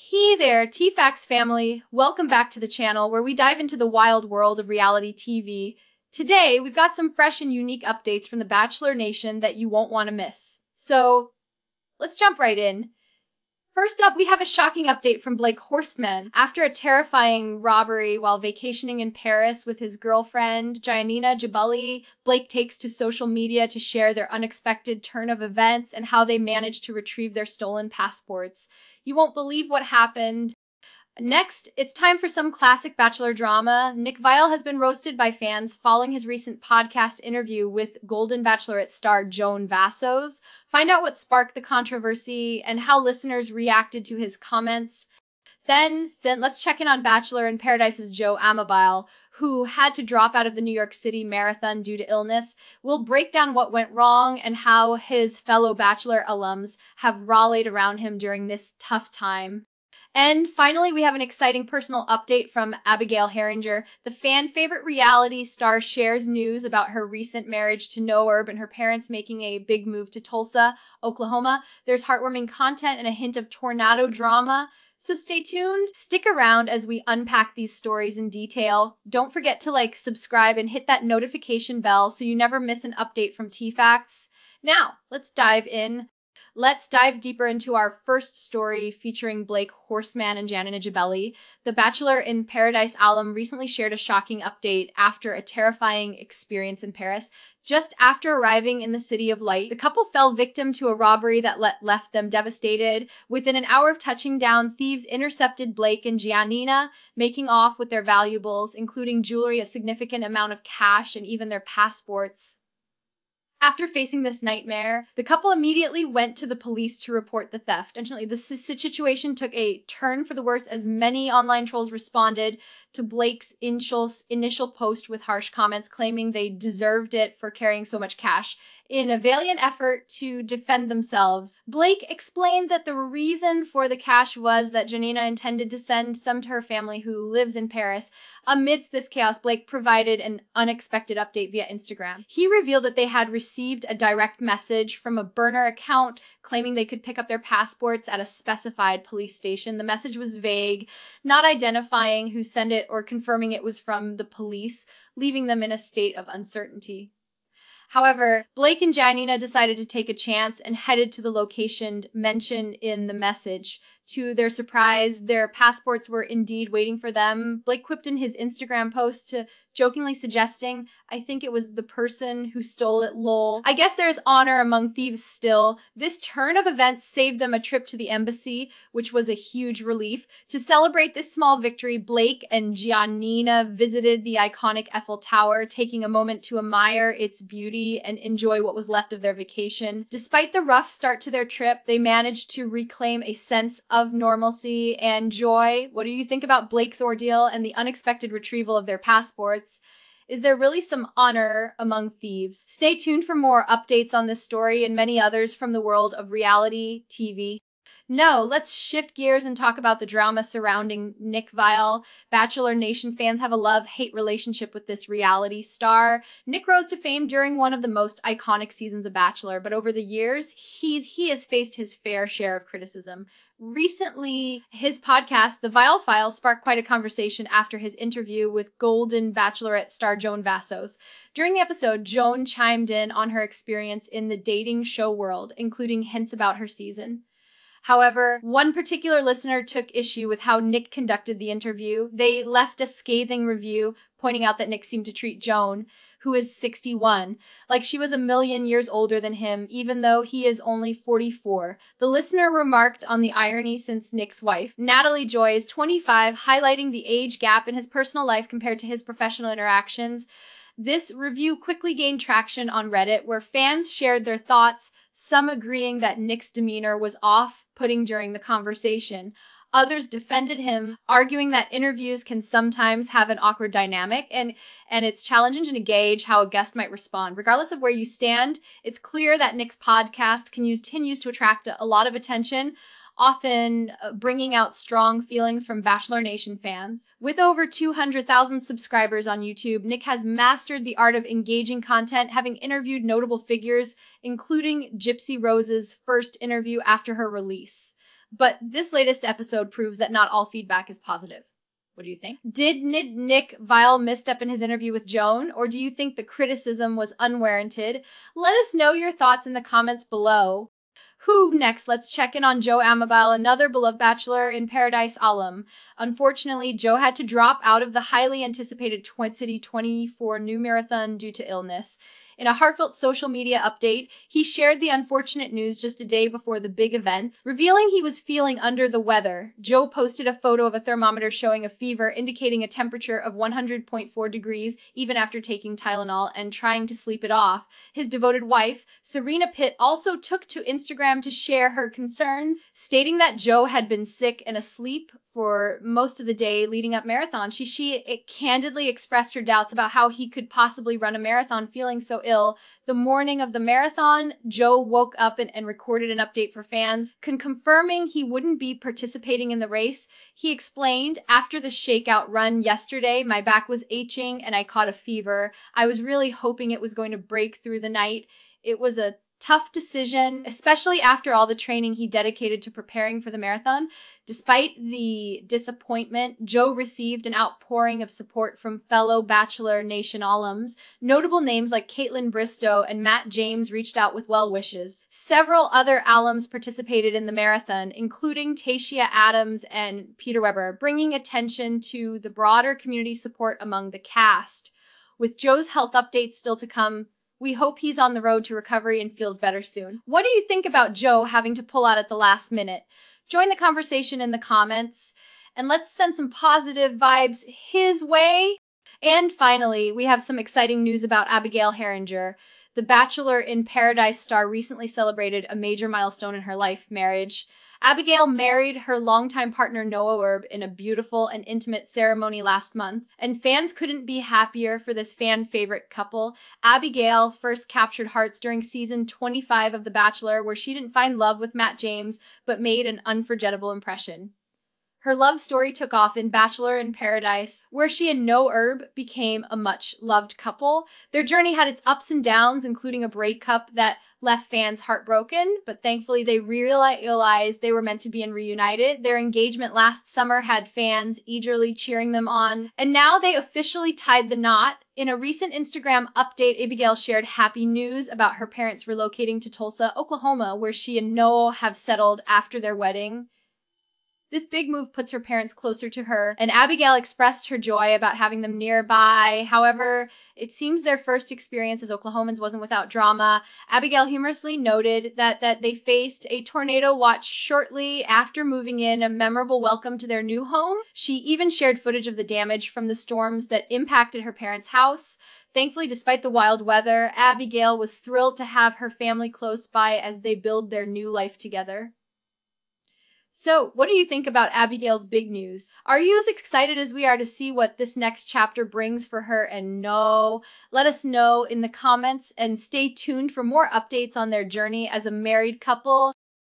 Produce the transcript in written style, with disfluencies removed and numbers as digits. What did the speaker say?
Hey there, TFAX family. Welcome back to the channel where we dive into the wild world of reality TV. Today, we've got some fresh and unique updates from the Bachelor Nation that you won't want to miss. So, let's jump right in. First up, we have a shocking update from Blake Horstmann. After a terrifying robbery while vacationing in Paris with his girlfriend, Giannina Gibeli, Blake takes to social media to share their unexpected turn of events and how they managed to retrieve their stolen passports. You won't believe what happened. Next, it's time for some classic Bachelor drama. Nick Viall has been roasted by fans following his recent podcast interview with Golden Bachelorette star Joan Vassos. Find out what sparked the controversy and how listeners reacted to his comments. Then let's check in on Bachelor in Paradise's Joe Amabile, who had to drop out of the New York City Marathon due to illness. We'll break down what went wrong and how his fellow Bachelor alums have rallied around him during this tough time. And finally, we have an exciting personal update from Abigail Heringer. The fan-favorite reality star shares news about her recent marriage to Noah Erb and her parents making a big move to Tulsa, Oklahoma. There's heartwarming content and a hint of tornado drama. So stay tuned. Stick around as we unpack these stories in detail. Don't forget to subscribe, and hit that notification bell so you never miss an update from TFAX. Now, let's dive in. Let's dive deeper into our first story featuring Blake Horstmann and Giannina Gibeli. The Bachelor in Paradise alum recently shared a shocking update after a terrifying experience in Paris. Just after arriving in the City of Light, the couple fell victim to a robbery that left them devastated. Within an hour of touching down, thieves intercepted Blake and Giannina, making off with their valuables, including jewelry, a significant amount of cash, and even their passports. After facing this nightmare, the couple immediately went to the police to report the theft. Unfortunately, the situation took a turn for the worse as many online trolls responded to Blake's initial post with harsh comments claiming they deserved it for carrying so much cash. In a valiant effort to defend themselves, Blake explained that the reason for the cash was that Giannina intended to send some to her family who lives in Paris. Amidst this chaos, Blake provided an unexpected update via Instagram. He revealed that they had received a direct message from a burner account claiming they could pick up their passports at a specified police station. The message was vague, not identifying who sent it or confirming it was from the police, leaving them in a state of uncertainty. However, Blake and Giannina decided to take a chance and headed to the location mentioned in the message. To their surprise, their passports were indeed waiting for them. Blake quipped in his Instagram post to jokingly suggesting, "I think it was the person who stole it, lol." I guess there's honor among thieves still. This turn of events saved them a trip to the embassy, which was a huge relief. To celebrate this small victory, Blake and Giannina visited the iconic Eiffel Tower, taking a moment to admire its beauty and enjoy what was left of their vacation. Despite the rough start to their trip, they managed to reclaim a sense of normalcy and joy. What do you think about Blake's ordeal and the unexpected retrieval of their passports? Is there really some honor among thieves? Stay tuned for more updates on this story and many others from the world of reality TV. No, let's shift gears and talk about the drama surrounding Nick Viall. Bachelor Nation fans have a love-hate relationship with this reality star. Nick rose to fame during one of the most iconic seasons of Bachelor, but over the years, he has faced his fair share of criticism. Recently, his podcast, The Viall Files, sparked quite a conversation after his interview with Golden Bachelorette star Joan Vassos. During the episode, Joan chimed in on her experience in the dating show world, including hints about her season. However, one particular listener took issue with how Nick conducted the interview. They left a scathing review, pointing out that Nick seemed to treat Joan, who is 61, like she was a million years older than him, even though he is only 44. The listener remarked on the irony since Nick's wife, Natalie Joy, is 25, highlighting the age gap in his personal life compared to his professional interactions. This review quickly gained traction on Reddit, where fans shared their thoughts, some agreeing that Nick's demeanor was off-putting during the conversation. Others defended him, arguing that interviews can sometimes have an awkward dynamic, and it's challenging to gauge how a guest might respond. Regardless of where you stand, it's clear that Nick's podcast continues to attract a lot of attention, often bringing out strong feelings from Bachelor Nation fans. With over 200,000 subscribers on YouTube, Nick has mastered the art of engaging content, having interviewed notable figures, including Gypsy Rose's first interview after her release. But this latest episode proves that not all feedback is positive. What do you think? Did Nick Viall misstep in his interview with Joan, or do you think the criticism was unwarranted? Let us know your thoughts in the comments below. Who next? Let's check in on Joe Amabile, another beloved Bachelor in Paradise alum. Unfortunately, Joe had to drop out of the highly anticipated Twin City 24 New Marathon due to illness. In a heartfelt social media update, he shared the unfortunate news just a day before the big event, revealing he was feeling under the weather. Joe posted a photo of a thermometer showing a fever, indicating a temperature of 100.4 degrees, even after taking Tylenol and trying to sleep it off. His devoted wife, Serena Pitt, also took to Instagram to share her concerns, stating that Joe had been sick and asleep for most of the day leading up marathon. She candidly expressed her doubts about how he could possibly run a marathon feeling so ill. The morning of the marathon, Joe woke up and recorded an update for fans, confirming he wouldn't be participating in the race. He explained, "After the shakeout run yesterday, my back was itching and I caught a fever. I was really hoping it was going to break through the night. It was a tough decision, especially after all the training he dedicated to preparing for the marathon." Despite the disappointment, Joe received an outpouring of support from fellow Bachelor Nation alums. Notable names like Caitlin Bristow and Matt James reached out with well wishes. Several other alums participated in the marathon, including Tashia Adams and Peter Weber, bringing attention to the broader community support among the cast. With Joe's health updates still to come, we hope he's on the road to recovery and feels better soon. What do you think about Joe having to pull out at the last minute? Join the conversation in the comments, and let's send some positive vibes his way. And finally, we have some exciting news about Abigail Heringer. The Bachelor in Paradise star recently celebrated a major milestone in her life, marriage. Abigail married her longtime partner Noah Erb in a beautiful and intimate ceremony last month, and fans couldn't be happier for this fan-favorite couple. Abigail first captured hearts during season 25 of The Bachelor, where she didn't find love with Matt James, but made an unforgettable impression. Her love story took off in Bachelor in Paradise, where she and Noah Erb became a much-loved couple. Their journey had its ups and downs, including a breakup that left fans heartbroken, but thankfully they realized they were meant to be and reunited. Their engagement last summer had fans eagerly cheering them on, and now they officially tied the knot. In a recent Instagram update, Abigail shared happy news about her parents relocating to Tulsa, Oklahoma, where she and Noah have settled after their wedding. This big move puts her parents closer to her, and Abigail expressed her joy about having them nearby. However, it seems their first experience as Oklahomans wasn't without drama. Abigail humorously noted that they faced a tornado watch shortly after moving in, a memorable welcome to their new home. She even shared footage of the damage from the storms that impacted her parents' house. Thankfully, despite the wild weather, Abigail was thrilled to have her family close by as they build their new life together. So, what do you think about Abigail's big news? Are you as excited as we are to see what this next chapter brings for her? And no, let us know in the comments and stay tuned for more updates on their journey as a married couple.